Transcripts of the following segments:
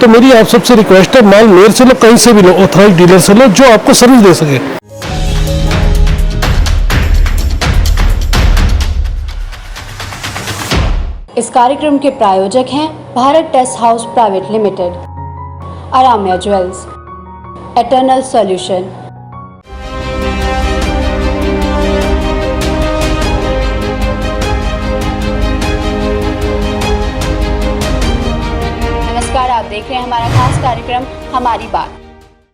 तो मेरी आप सबसे रिक्वेस्ट है, माल मेरे से लो, कहीं से भी लो, ऑथराइज डीलर से लो जो आपको सर्विस दे सके। इस कार्यक्रम के प्रायोजक हैं Bharat test house private limited, Aramya jewels, eternal solution. नमस्कार, आप देख रहे हैं हमारा खास कार्यक्रम हमारी बात।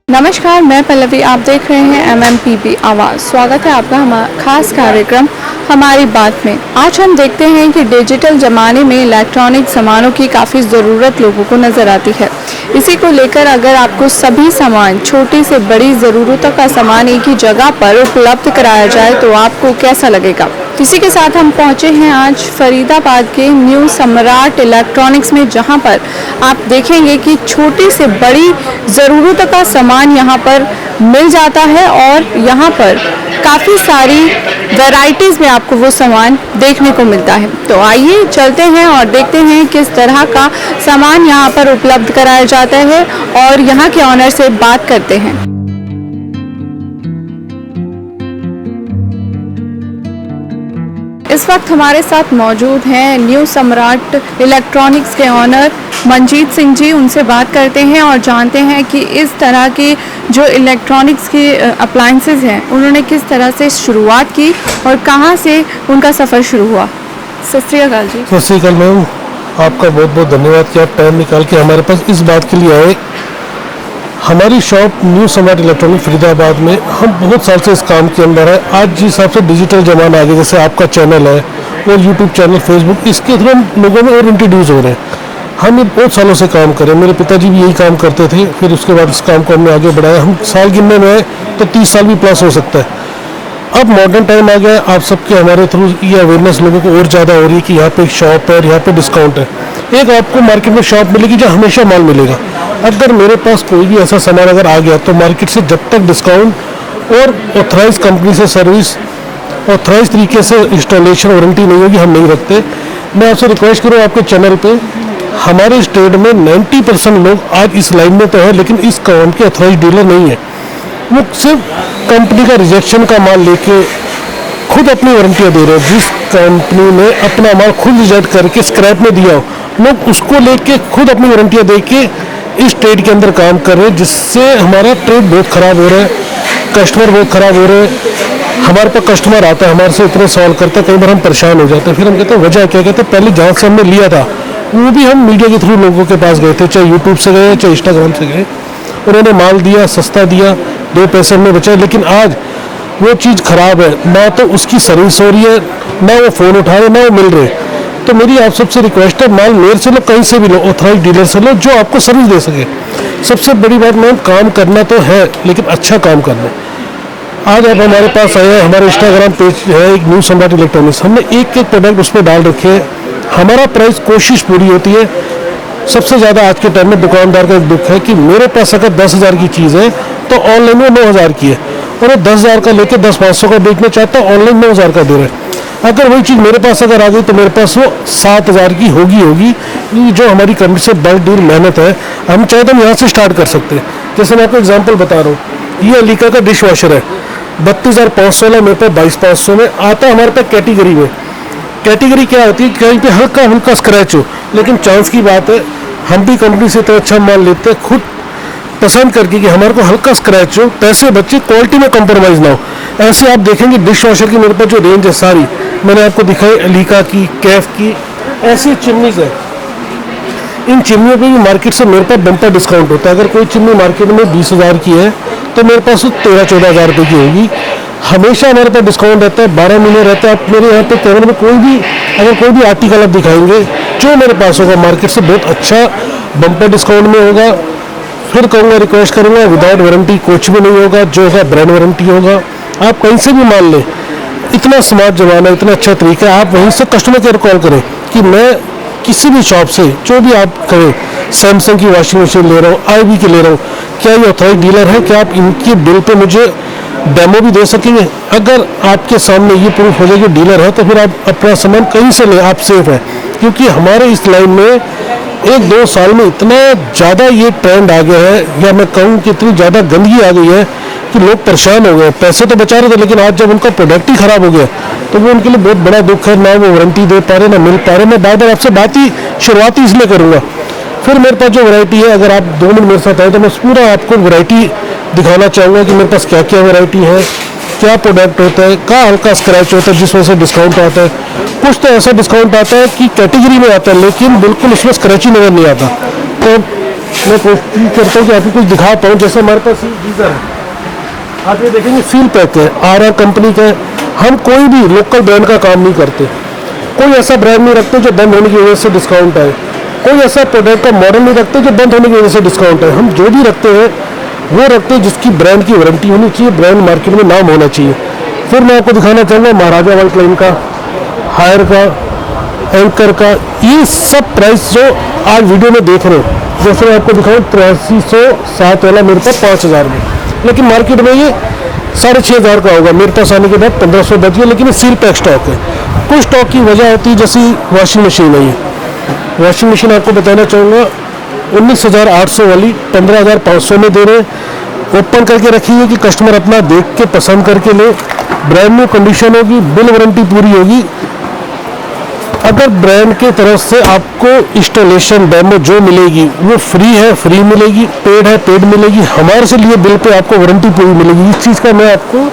नमस्कार, मैं पल्लवी, आप देख रहे हैं MMPB आवाज़। स्वागत है आपका हमारा खास कार्यक्रम हमारी बात में। आज हम देखते हैं कि डिजिटल ज़माने में इलेक्ट्रॉनिक सामानों की काफ़ी ज़रूरत लोगों को नज़र आती है। इसी को लेकर अगर आपको सभी सामान, छोटी से बड़ी ज़रूरतों का सामान एक ही जगह पर उपलब्ध कराया जाए तो आपको कैसा लगेगा। इसी के साथ हम पहुंचे हैं आज फरीदाबाद के न्यू सम्राट इलेक्ट्रॉनिक्स में, जहां पर आप देखेंगे कि छोटी से बड़ी ज़रूरतों का सामान यहां पर मिल जाता है और यहां पर काफ़ी सारी वैरायटीज़ में आपको वो सामान देखने को मिलता है। तो आइए चलते हैं और देखते हैं किस तरह का सामान यहां पर उपलब्ध कराया जाता है और यहां के ऑनर से बात करते हैं। इस वक्त हमारे साथ मौजूद हैं न्यू सम्राट इलेक्ट्रॉनिक्स के ऑनर मनजीत सिंह जी। उनसे बात करते हैं और जानते हैं कि इस तरह की जो इलेक्ट्रॉनिक्स की अप्लायंसेस हैं उन्होंने किस तरह से शुरुआत की और कहां से उनका सफ़र शुरू हुआ। सत श्री अकाल जी। सत श्री अकाल मैम, आपका बहुत बहुत धन्यवाद कि आप टाइम निकाल के हमारे पास इस बात के लिए आए। हमारी शॉप न्यू सम्राट इलेक्ट्रॉनिक फरीदाबाद में, हम बहुत साल से इस काम के अंदर है। आज जिस हिसाब से डिजिटल ज़माना आ गया, जैसे आपका चैनल है और यूट्यूब चैनल, फेसबुक, इसके थ्रू हम लोगों में और इंट्रोड्यूस हो रहे हैं। हम ये बहुत सालों से काम कर रहे हैं, मेरे पिताजी भी यही काम करते थे, फिर उसके बाद इस काम को हमने आगे बढ़ाया। हम साल गिनने में आए तो 30 साल भी प्लस हो सकता है। अब मॉडर्न टाइम आ गया है, आप सबके हमारे थ्रू ये अवेयरनेस लोगों को और ज़्यादा हो रही है कि यहाँ पे एक शॉप है और यहाँ पे डिस्काउंट है। एक आपको मार्केट में शॉप मिलेगी जहाँ हमेशा माल मिलेगा। अगर मेरे पास कोई भी ऐसा सामान अगर आ गया तो मार्केट से जब तक डिस्काउंट और ऑथराइज कंपनी से सर्विस, ऑथराइज तरीके से इंस्टॉलेशन वारंटी नहीं होगी, हम नहीं रखते। मैं आपसे रिक्वेस्ट करूँ, आपके चैनल पे हमारे स्टेट में 90% लोग आज इस लाइन में तो है, लेकिन इस काम के ऑथराइज डीलर नहीं है। वो सिर्फ कंपनी का रिजेक्शन का माल लेके खुद अपनी वारंटियाँ दे रहे हैं। जिस कंपनी ने अपना माल खुद रिजेक्ट करके स्क्रैप में दिया हो, लोग उसको लेके खुद अपनी वारंटियाँ दे के इस ट्रेड के अंदर काम कर रहे हैं, जिससे हमारा ट्रेड बहुत ख़राब हो रहा है, कस्टमर बहुत ख़राब हो रहे हैं। हमारे पास कस्टमर आता है, हमारे से इतने सवाल करता है, कई बार हम परेशान हो जाते हैं। फिर हम कहते हैं वजह क्या, कहते हैं पहले जहाँ से हमने लिया था वो भी हम मीडिया के थ्रू लोगों के पास गए थे, चाहे यूट्यूब से गए चाहे इंस्टाग्राम से गए, उन्होंने माल दिया, सस्ता दिया, 2 पैसे हमने बचाए। लेकिन आज वो चीज़ ख़राब है, ना तो उसकी सर्विस हो रही है, ना वो फ़ोन उठा रहे, ना वो मिल रहे। तो मेरी आप सबसे रिक्वेस्ट है, माल मेरे से लो, कहीं से भी लो, ऑथराइज डीलर से लो जो आपको सर्विस दे सके। सबसे बड़ी बात मैम, काम करना तो है लेकिन अच्छा काम करना। आज आप हमारे पास आए हैं, हमारे इंस्टाग्राम पेज है एक न्यू सम्राट इलेक्ट्रॉनिक्स, हमने एक एक प्रोडक्ट उस पर डाल रखे हैं। हमारा प्राइस कोशिश पूरी होती है। सबसे ज़्यादा आज के टाइम में दुकानदार का एक दुख है कि मेरे पास अगर 10,000 की चीज़ है तो ऑनलाइन में 9,000 की है, और वो 10,000 का लेके 10,500 का बेचना चाहता है, ऑनलाइन 9,000 का दे रहा है। अगर वही चीज़ मेरे पास अगर आ गई तो मेरे पास वो 7,000 की होगी। जो हमारी कंपनी से बल्क डील मेहनत है, हम चाहे तो हम यहाँ से स्टार्ट कर सकते हैं। जैसे मैं आपको एग्जांपल बता रहा हूँ, ये अलीका का डिश वॉशर है, 32,500 वाला मेरे पास 22,500 में आता है। हमारे पास कैटेगरी में, कैटेगरी क्या होती है, कहीं पे हल्का हल्का स्क्रैच हो, लेकिन चांस की बात है हम भी कंपनी से तो अच्छा माल लेते हैं खुद पसंद करके कि हमारे को हल्का स्क्रैच हो, पैसे बच्चे, क्वालिटी में कंप्रोमाइज़ ना हो। ऐसे आप देखेंगे डिश वॉशर की मेरे पास जो रेंज है सारी मैंने आपको दिखाई, अलीका की, कैफ की, ऐसी चिमनीज़ है। इन चिमनियों पे भी मार्केट से मेरे पास बम्पर डिस्काउंट होता है। अगर कोई चिमनी मार्केट में 20,000 की है तो मेरे पास 13-14 रुपये की होगी। हमेशा हमारे पास डिस्काउंट रहता है, 12 महीने रहता है। आप मेरे यहाँ पे कैमरे में अगर कोई भी आर्टिकल आप दिखाएंगे जो मेरे पास होगा मार्केट से बहुत अच्छा बम्पर डिस्काउंट में होगा। फिर कहूँगा, रिक्वेस्ट करूँगा, विदाउट वारंटी कुछ भी नहीं होगा, जो होगा ब्रांड वारंटी होगा। आप कहीं से भी मान लें, इतना स्मार्ट जमाना, इतना अच्छा तरीका है। आप वहीं से कस्टमर केयर कॉल करें कि मैं किसी भी शॉप से जो भी आप करें, सैमसंग की वॉशिंग मशीन ले रहा हूँ, IB की ले रहा हूँ, क्या ये ऑथराइज डीलर है, क्या आप इनके बिल पे मुझे डेमो भी दे सकेंगे? अगर आपके सामने ये प्रूफ हो जाए कि डीलर है तो फिर आप अपना सामान कहीं से लें, आप सेफ है। क्योंकि हमारे इस लाइन में 1-2 साल में इतना ज़्यादा ये ट्रेंड आ गया है, या मैं कहूँ कि इतनी ज़्यादा गंदगी आ गई है कि लोग परेशान हो गए। पैसे तो बचा रहे थे, लेकिन आज जब उनका प्रोडक्ट ही ख़राब हो गया तो वो उनके लिए बहुत बड़ा दुख है। ना वो वारंटी दे पा रहे, ना मिल पा रहे। मैं बार बार आपसे बात ही शुरुआत ही इसलिए करूँगा। फिर मेरे पास जो वैरायटी है, अगर आप 2 मिनट मेरे साथ आए तो मैं पूरा आपको वैरायटी दिखाना चाहूँगा कि मेरे पास क्या क्या वैरायटी है, क्या प्रोडक्ट होता है, कहाँ हल्का स्क्रैच होता है जिस वजह से डिस्काउंट आता है। कुछ तो ऐसा डिस्काउंट आता है कि कैटेगरी में आता है, लेकिन बिल्कुल उसमें स्क्रैच ही नजर नहीं आता। तो मैं कोशिश करता हूँ कि आपको कुछ दिखा पाऊँ। जैसे हमारे पास गीजर है, आप ये देखेंगे सील पैक है, आरा कंपनी का है। हम कोई भी लोकल ब्रांड का काम नहीं करते, कोई ऐसा ब्रांड नहीं रखते जो बंद होने की वजह से डिस्काउंट आए, कोई ऐसा प्रोडक्ट का मॉडल नहीं रखते जो बंद होने की वजह से डिस्काउंट है। हम जो भी रखते हैं वो रखते हैं जिसकी ब्रांड की वारंटी होनी चाहिए, ब्रांड मार्केट में नाम होना चाहिए। फिर मैं आपको दिखाना चाहूँगा महाराजा वर्ल्ड लाइन का, हायर का, एंकर का, ये सब प्राइस जो आज वीडियो में देख रहे हो, जैसे मैं आपको दिखाऊँ 8307 वाला मेरे पास 5000 में, लेकिन मार्केट में ये 6500 का होगा। मेरे पास आने के बाद 1500 बच गया, लेकिन ये सील पैक स्टॉक है। कुछ स्टॉक की वजह होती है, जैसे वॉशिंग मशीन है। ये वॉशिंग मशीन आपको बताना चाहूँगा 19,800 वाली 15,500 में दे रहे हैं। ओपन करके रखी है कि कस्टमर अपना देख के पसंद करके ले। ब्रांड न्यू कंडीशन होगी, बिल वारंटी पूरी होगी। अगर ब्रांड के तरफ से आपको इंस्टॉलेशन डेमो जो मिलेगी वो फ्री है, फ्री मिलेगी, पेड है, पेड मिलेगी। हमारे से लिए बिल पे आपको वारंटी पूरी मिलेगी। इस चीज़ का मैं आपको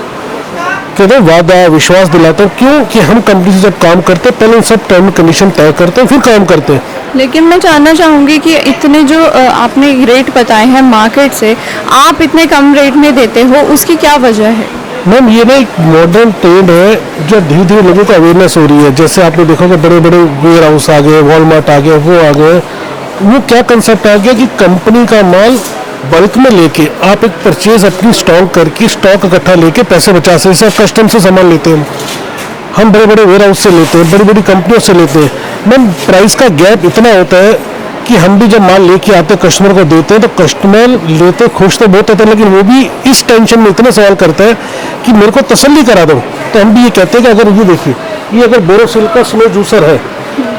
कहते हैं वादा, विश्वास दिलाता हूँ। क्यों कि हम कंपनी से जब काम करते हैं पहले इन सब टर्म कंडीशन तय करते हैं, फिर काम करते हैं। लेकिन मैं जानना चाहूँगी कि इतने जो आपने रेट बताए हैं मार्केट से, आप इतने कम रेट में देते हो, उसकी क्या वजह है? मैम ये ना एक मॉडर्न ट्रेंड है जो धीरे धीरे लोगों को अवेयरनेस हो रही है। जैसे आपने देखा कि बड़े बड़े वेयर हाउस आ गए, वॉलमार्ट आ गए, वो आ गए। वो क्या कंसेप्ट आ गया कि कंपनी का माल बल्क में लेके आप एक परचेज अपनी स्टॉक करके स्टॉक इकट्ठा लेके पैसे बचा सकते हैं। कस्टम से सामान लेते हैं, हम बड़े बड़े वेयर हाउस से लेते हैं, बड़ी बड़ी कंपनियों से लेते हैं। मैम प्राइस का गैप इतना होता है कि हम भी जब माल लेके आते हैं कस्टमर को देते हैं तो कस्टमर लेते खुश तो बहुत होते हैं, लेकिन वो भी इस टेंशन में इतने सवाल करता है कि मेरे को तसल्ली करा दो। तो हम भी ये कहते हैं कि अगर ये देखिए, ये अगर बोरोसिल का स्नो जूसर है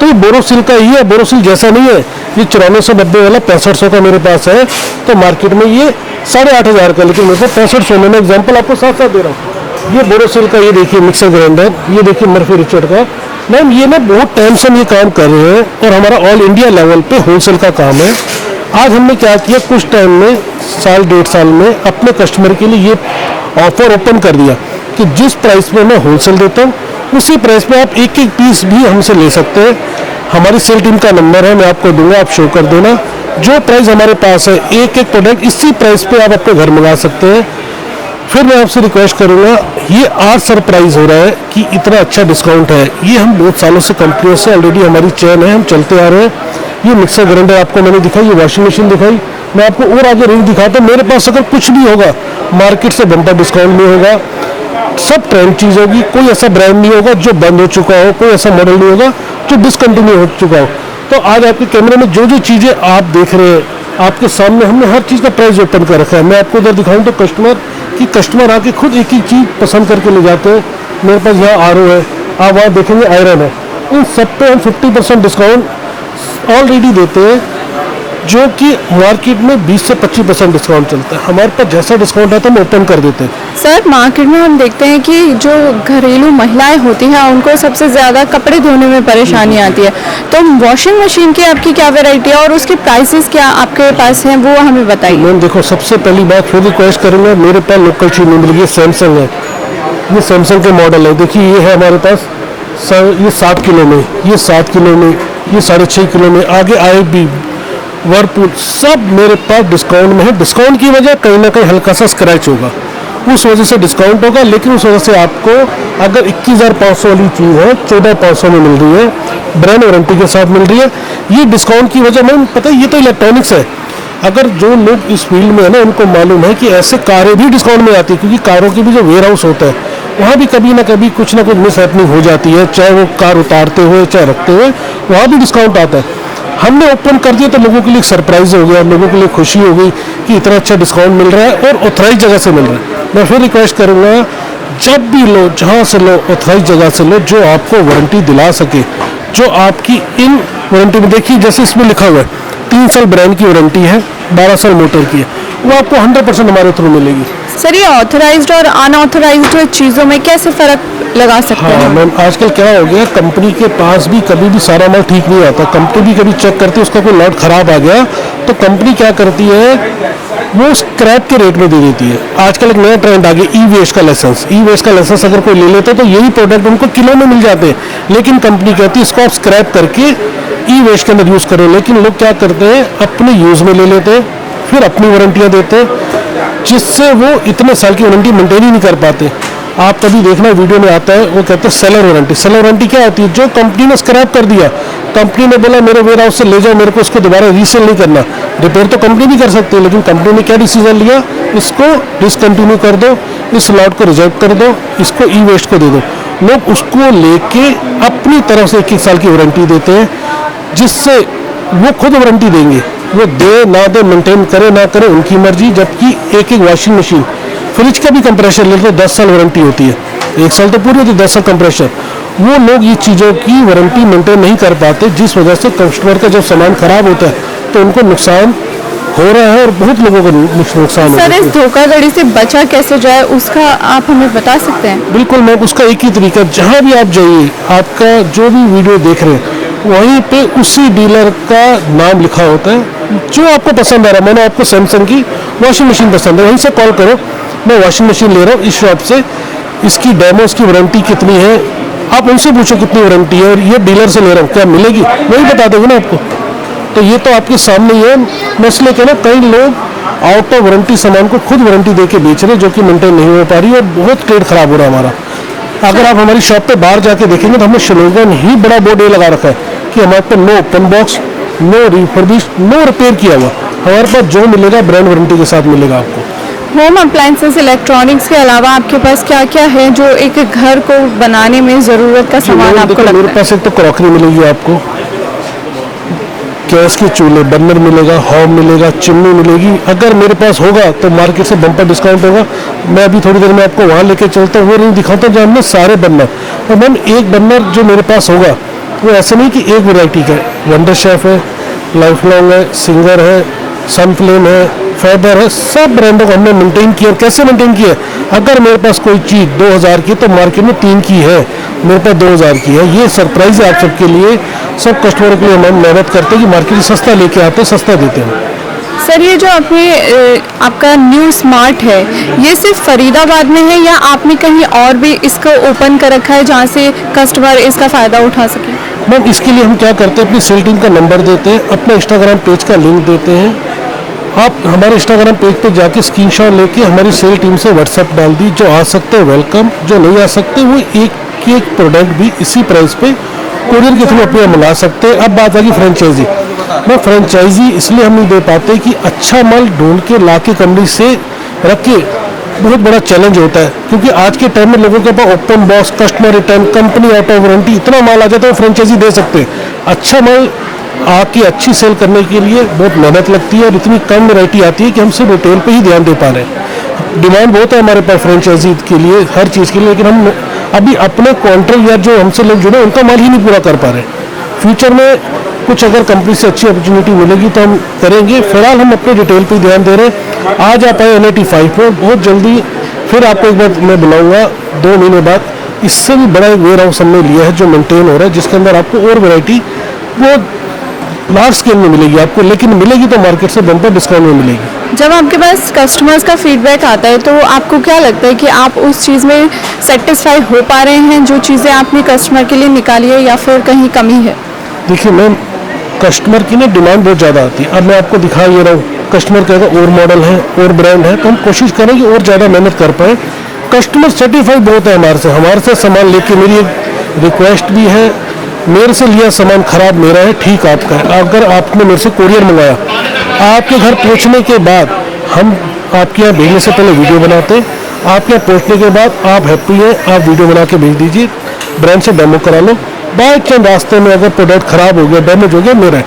तो ये बोरोसिल का ही है, बोरोसिल जैसा नहीं है। ये 9490 वाला 6500 का मेरे पास है, तो मार्केट में ये 8500 का, लेकिन मेरे को 6500 में। मैं एग्जाम्पल आपको साथ साथ दे रहा हूँ। ये बोरोसिल का, ये देखिए मिक्सर ग्राइंडर, ये देखिए मर्फी रिचर्ड का। मैम ये ना बहुत टाइम से हम ये काम कर रहे हैं और हमारा ऑल इंडिया लेवल पे होलसेल का काम है। आज हमने क्या किया, कुछ टाइम में, साल 1.5 साल में अपने कस्टमर के लिए ये ऑफर ओपन कर दिया कि जिस प्राइस में मैं होलसेल देता हूँ उसी प्राइस पे आप एक एक पीस भी हमसे ले सकते हैं। हमारी सेल टीम का नंबर है, मैं आपको दूंगा, आप शो कर देना। जो प्राइस हमारे पास है, एक एक प्रोडक्ट इसी प्राइस पे आप अपने घर मंगा सकते हैं। फिर मैं आपसे रिक्वेस्ट करूंगा, ये आज सरप्राइज हो रहा है कि इतना अच्छा डिस्काउंट है। ये हम बहुत सालों से कंपनियों से ऑलरेडी हमारी चेन है, हम चलते आ रहे हैं। ये मिक्सर ग्राइंडर आपको मैंने दिखाई, ये वॉशिंग मशीन दिखाई, मैं आपको और आगे रेंज दिखाता हूँ। मेरे पास अगर कुछ भी होगा मार्केट से बम्पर डिस्काउंट नहीं होगा, सब ट्रेंड चीज़ होगी। कोई ऐसा ब्रांड नहीं होगा जो बंद हो चुका हो, कोई ऐसा मॉडल नहीं होगा जो डिसकंटिन्यू हो चुका हो। तो आज आपके कैमरे में जो जो चीज़ें आप देख रहे हैं, आपके सामने हमने हर चीज़ का प्राइस ओपन कर रखा है। मैं आपको उधर दिखाऊं तो कस्टमर आके खुद एक ही चीज़ पसंद करके ले जाते हैं। मेरे पास यहाँ RO है, आप वहाँ देखेंगे आयरन है। इन सब पे हम 50% डिस्काउंट ऑलरेडी देते हैं, जो कि मार्केट में 20 से 25% डिस्काउंट चलता है। हमारे पास जैसा डिस्काउंट आता है हम ओपन कर देते हैं। सर, मार्केट में हम देखते हैं कि जो घरेलू महिलाएं होती हैं उनको सबसे ज़्यादा कपड़े धोने में परेशानी आती है। तो वॉशिंग मशीन की आपकी क्या वैरायटी है और उसके प्राइसेस क्या आपके पास हैं, वो हमें बताइए। मैम देखो, सबसे पहली बात फिर रिक्वेस्ट करूँगा, मेरे पास लोकल चीज़ नहीं मिल रही है। सैमसंग है, ये सैमसंग के मॉडल है। देखिए ये है हमारे पास सर, ये 7 किलो में, ये 7 किलो में, ये 6.5 किलो में, आगे IFB, वर्लपूल, सब मेरे पास डिस्काउंट में है। डिस्काउंट की वजह कहीं ना कहीं हल्का सा स्क्रैच होगा, उस वजह से डिस्काउंट होगा, लेकिन उस वजह से आपको अगर 21,500 वाली चीज़ है 14,500 में मिल रही है, ब्रांड वारंटी के साथ मिल रही है। ये डिस्काउंट की वजह, मैम पता है ये तो इलेक्ट्रॉनिक्स है। अगर जो लोग इस फील्ड में है ना, उनको मालूम है कि ऐसे कारें भी डिस्काउंट में आती है, क्योंकि कारों की भी जो वेयर हाउस होता है वहाँ भी कभी ना कभी कुछ ना कुछ मिस हैपनिंग हो जाती है, चाहे वो कार उतारते हुए चाहे रखते हुए, वहाँ भी डिस्काउंट आता है। हमने ओपन कर दिया तो लोगों के लिए एक सरप्राइज हो गया, लोगों के लिए खुशी हो गई कि इतना अच्छा डिस्काउंट मिल रहा है और ऑथराइज जगह से मिल रहा है। मैं फिर रिक्वेस्ट करूँगा, जब भी लो, जहाँ से लो, ऑथराइज जगह से लो, जो आपको वारंटी दिला सके, जो आपकी इन वारंटी में देखिए जैसे इसमें लिखा हुआ है 3 साल ब्रांड की वारंटी है, 12 साल मोटर की है, वो आपको 100% हमारे थ्रू मिलेगी। सर ये ऑथराइज्ड और अनऑथराइज्ड चीज़ों में कैसे फ़र्क लगा सकते हाँ हैं? मैम, आजकल क्या हो गया, कंपनी के पास भी कभी भी सारा माल ठीक नहीं आता, कंपनी भी कभी चेक करती है उसका कोई लॉट खराब आ गया तो कंपनी क्या करती है, वो स्क्रैप के रेट में दे देती है। आजकल एक नया ट्रेंड आ गया, ई वेस्ट का लाइसेंस। ई वेस्ट का लाइसेंस अगर कोई ले लेता है तो यही प्रोडक्ट उनको किलो में मिल जाते हैं, लेकिन कंपनी कहती है इसको आप स्क्रैप करके ई वेस्ट के अंदर यूज़ करो। लेकिन लोग क्या करते हैं, अपने यूज़ में ले लेते हैं, फिर अपनी वारंटियाँ देते हैं, जिससे वो इतने साल की वारंटी मेंटेन ही नहीं कर पाते। आप कभी देखना वीडियो में आता है, वो कहते हैं सेलर वारंटी। सेलर वारंटी क्या होती है, जो कंपनी ने स्क्रैप कर दिया, कंपनी ने बोला मेरे वेयर हाउस से ले जाओ, मेरे को इसको दोबारा रीसेल नहीं करना। रिपेयर तो कंपनी भी कर सकती है, लेकिन कंपनी ने क्या डिसीजन लिया, इसको डिसकंटिन्यू कर दो, इस लॉट को रिजेक्ट कर दो, इसको ई वेस्ट को दे दो। लोग उसको लेके अपनी तरफ से 1-1 साल की वारंटी देते हैं, जिससे वो खुद वारंटी देंगे, वो दे ना दे, मेंटेन करे ना करे उनकी मर्जी। जबकि एक वॉशिंग मशीन, फ्रिज का भी कंप्रेशर ले तो 10 साल वारंटी होती है, 1 साल तो पूरी होती है, 10 साल कंप्रेशर। वो लोग ये चीज़ों की वारंटी मेंटेन नहीं कर पाते, जिस वजह से कस्टमर का जब सामान खराब होता है तो उनको नुकसान हो रहा है और बहुत लोगों को नुकसान हो सर रहा इस है। धोखाधड़ी से बचा कैसे जाए उसका आप हमें बता सकते हैं? बिल्कुल मैम, उसका एक ही तरीका, जहाँ भी आप जाइए, आपका जो भी वीडियो देख रहे हैं वहीं पे उसी डीलर का नाम लिखा होता है, जो आपको पसंद आ रहा है। मैंने आपको सैमसंग की वॉशिंग मशीन पसंद है, वहीं से कॉल करो, मैं वॉशिंग मशीन ले रहा हूँ इस शॉप से, इसकी डेमो, इसकी वारंटी कितनी है, आप उनसे पूछो कितनी वारंटी है, और ये डीलर से ले रहा हूँ क्या मिलेगी, वही बता देंगे ना आपको। तो ये तो आपके सामने ही है। मसले के ना कई लोग आउट ऑफ वारंटी सामान को खुद वारंटी दे के बेच रहे हैं, जो कि मेंटेन नहीं हो पा रही है और बहुत ट्रेड खराब हो रहा है हमारा। अगर आप हमारी शॉप पे बाहर जाके देखेंगे तो हमने स्लोगन ही बड़ा बोर्ड ये लगा रखा है कि हमारे पास no open box, no refurbish, no repair किया हुआ, हमारे पास जो मिलेगा ब्रांड वारंटी के साथ मिलेगा आपको। होम अप्लायंसेस इलेक्ट्रॉनिक्स के अलावा आपके पास क्या क्या है जो एक घर को बनाने में ज़रूरत का सामान आपको देखो, लगता मेरे है? पास एक तो क्रॉकरी मिलेगी आपको, गैस के चूल्हे, बर्नर मिलेगा, हॉब मिलेगा, चिमनी मिलेगी। अगर मेरे पास होगा तो मार्केट से बम्पर डिस्काउंट होगा। मैं अभी थोड़ी देर में आपको वहाँ लेके चलता हूँ, वो नहीं दिखाता जहाँ हमने सारे बर्नर, और मैम एक बर्नर जो मेरे पास होगा वो ऐसे नहीं कि एक वैरायटी का है, वंडर शेफ है, लाइफ लॉन्ग है, सिंगर है, सनफ्लेम है, फेबर है, सब ब्रांडों को हमने मेंटेन किया। कैसे मेंटेन किया, अगर मेरे पास कोई चीज़ 2000 की तो मार्केट में 3 की है, मेरे पास 2000 की है। ये सरप्राइज है आप सबके लिए, सब कस्टमरों के लिए हम मेहनत करते हैं कि मार्केट में सस्ता लेके आते हैं, सस्ता देते हैं। सर ये जो आपका न्यू स्मार्ट है, ये सिर्फ फरीदाबाद में है या आपने कहीं और भी इसको ओपन कर रखा है जहाँ से कस्टमर इसका फ़ायदा उठा सके? मैम इसके लिए हम क्या करते हैं, अपनी सेल टीम का नंबर देते हैं, अपना इंस्टाग्राम पेज का लिंक देते हैं। आप हमारे इंस्टाग्राम पेज पे जाके स्क्रीनशॉट लेके हमारी सेल टीम से व्हाट्सएप डाल दी, जो आ सकते हैं वेलकम, जो नहीं आ सकते वो एक प्रोडक्ट भी इसी प्राइस पे कोरियर के थ्रू अपने मिला सकते हैं। अब बात आ गई फ्रेंचाइजी। मैं फ्रेंचाइजी इसलिए हम नहीं दे पाते कि अच्छा माल ढूंढ के ला के कंपनी से रख के बहुत बड़ा चैलेंज होता है, क्योंकि आज के टाइम में लोगों के पास open box, customer return, company out of warranty, इतना माल आ जाता है वो फ्रेंचाइजी दे सकते हैं। अच्छा माल आके अच्छी सेल करने के लिए बहुत मेहनत लगती है और इतनी कम वैरायटी आती है कि हम सिर्फ रिटेल पे ही ध्यान दे पा रहे हैं। डिमांड बहुत है हमारे पास फ्रेंचाइजी के लिए, हर चीज़ के लिए, लेकिन हम अभी अपने कॉन्ट्रैक्ट या जो हमसे लोग जुड़े उनका माल ही नहीं पूरा कर पा रहे। फ्यूचर में कुछ अगर कंपनी से अच्छी अपॉर्चुनिटी मिलेगी तो हम करेंगे, फिलहाल हम अपने रिटेल पे ध्यान दे रहे हैं। आज आप आए NIT5 में, बहुत जल्दी फिर आपको एक बार मैं बुलाऊंगा 2 महीने बाद। इससे भी बड़ा एक वेयर हाउस हमने लिया है जो मेंटेन हो रहा है, जिसके अंदर आपको और वैरायटी वो लार्ज स्केल में मिलेगी आपको, लेकिन मिलेगी तो मार्केट से बम्पर डिस्काउंट में मिलेगी। जब आपके पास कस्टमर्स का फीडबैक आता है तो आपको क्या लगता है कि आप उस चीज़ में सेटिस्फाई हो पा रहे हैं जो चीज़ें आपने कस्टमर के लिए निकाली है, या फिर कहीं कमी है? देखिए मैम, कस्टमर की ना डिमांड बहुत ज़्यादा आती है। अब मैं आपको दिखा ये रहा हूँ, कस्टमर कहेगा और मॉडल है और ब्रांड है, तो हम कोशिश करें कि और ज़्यादा मेहनत कर पाए। कस्टमर सेटिस्फाइड बहुत है हमारे से सामान लेके। मेरी एक रिक्वेस्ट भी है, मेरे से लिया सामान खराब मेरा है, ठीक आपका है। अगर आपने मेरे से कोरियर मंगाया, आपके घर पहुंचने के बाद हम आपके यहाँ भेजने से पहले वीडियो बनाते हैं, आपके यहाँ पहुंचने के बाद आप हैप्पी हैं, आप वीडियो बना के भेज दीजिए, ब्रांड से डेमो करा लो। बाई चांस रास्ते में अगर प्रोडक्ट खराब हो गया, डैमेज हो गया, मेरा है,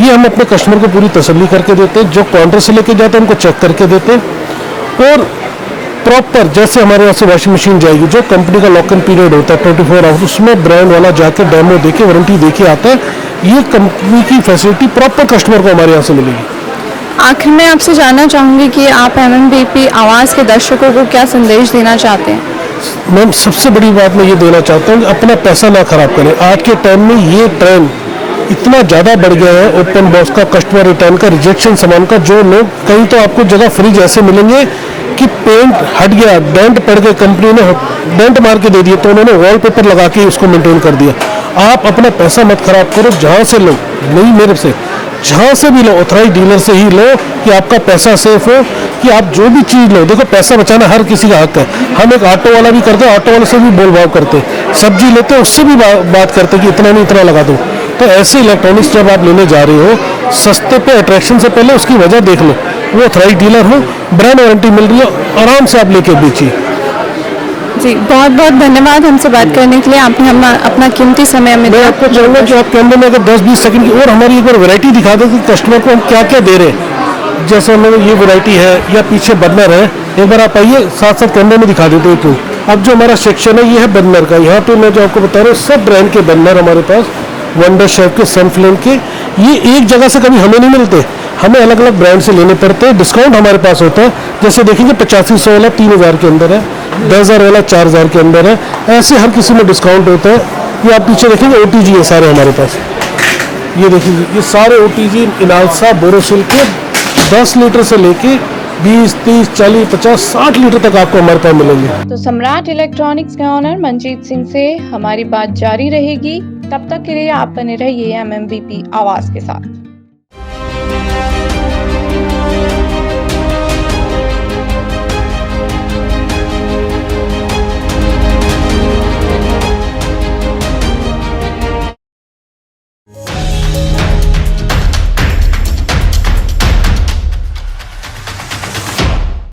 ये हम अपने कस्टमर को पूरी तसल्ली करके देते हैं। जो काउंटर से लेके जाते हैं उनको चेक करके देते हैं, और प्रॉपर जैसे हमारे यहाँ से वॉशिंग मशीन जाएगी, जो कंपनी का लॉक इन पीरियड होता है 24 आवर्स, उसमें ब्रांड वाला जाके डेमो देके वारंटी देके आता है। ये कंपनी की फैसिलिटी प्रॉपर कस्टमर को हमारे यहाँ से मिलेगी। आखिर में आपसे जानना चाहूँगी कि आप MMBP आवाज़ के दर्शकों को क्या संदेश देना चाहते हैं? मैम सबसे बड़ी बात मैं ये देना चाहता हूँ कि अपना पैसा ना खराब करें। आज के टाइम में ये ट्रेंड इतना ज़्यादा बढ़ गया है ओपन बॉक्स का, कस्टमर रिटर्न का, रिजेक्शन सामान का। जो लोग कहीं तो आपको जगह फ्रिज ऐसे मिलेंगे कि पेंट हट गया, डेंट पड़ गए, कंपनी ने डेंट मार के दे दिए तो उन्होंने वॉलपेपर लगा के उसको मेंटेन कर दिया। आप अपना पैसा मत खराब करो, जहाँ से लो, नहीं मेरे से, जहाँ से भी लो ऑथराइज डीलर से ही लो कि आपका पैसा सेफ हो, कि आप जो भी चीज़ लो। देखो पैसा बचाना हर किसी का हक है। हम एक ऑटो वाला भी करते हैं, ऑटो वाले से भी बोल भाव करते हैं, सब्जी लेते हैं उससे भी बात करते हैं कि इतना नहीं इतना लगा दो। तो ऐसे इलेक्ट्रॉनिक्स जब आप लेने जा रहे हो सस्ते पे अट्रैक्शन से पहले उसकी वजह देख लो, वो ऑथराइज डीलर हो, ब्रांड वारंटी मिल रही है, आराम से आप लेके बेचिए। जी बहुत बहुत धन्यवाद हमसे बात करने के लिए, आपने अपना कीमती समय में मैं आपको चाहूँगा कि आप कैमरे में अगर 10-20 सेकंड की और हमारी एक बार वैरायटी दिखा दें कि कस्टमर को हम क्या क्या दे रहे हैं। जैसे हमें ये वैरायटी है या पीछे बर्नर है, एक बार आप आइए साथ साथ कैमरे में दिखा देते हैं क्यों। अब जो हमारा सेक्शन है ये है बर्नर का। यहाँ पे मैं जो आपको बता रहा हूँ सब ब्रांड के बर्नर हमारे पास, वंडर शेफ के, सनफ्लेम के। ये एक जगह से कभी हमें नहीं मिलते, हमें अलग अलग ब्रांड से लेने पड़ते हैं। डिस्काउंट हमारे पास होता है, जैसे देखेंगे 8500 वाला 3000 के अंदर है, 10,000 वाला 4000 के अंदर है, ऐसे हर किसी में डिस्काउंट होता है। ये आप पीछे देखेंगे OTG है सारे हमारे पास, ये देखिए ये सारे OTG इनालसा बोरोसिल के 10 लीटर से लेके 20, 30, 40, 50, 60 लीटर तक आपको हमारे पास मिलेंगे। तो सम्राट इलेक्ट्रॉनिक्स के ऑनर मंजीत सिंह से हमारी बात जारी रहेगी। तब तक के लिए आप बने रहिए MMBP आवाज़ के साथ।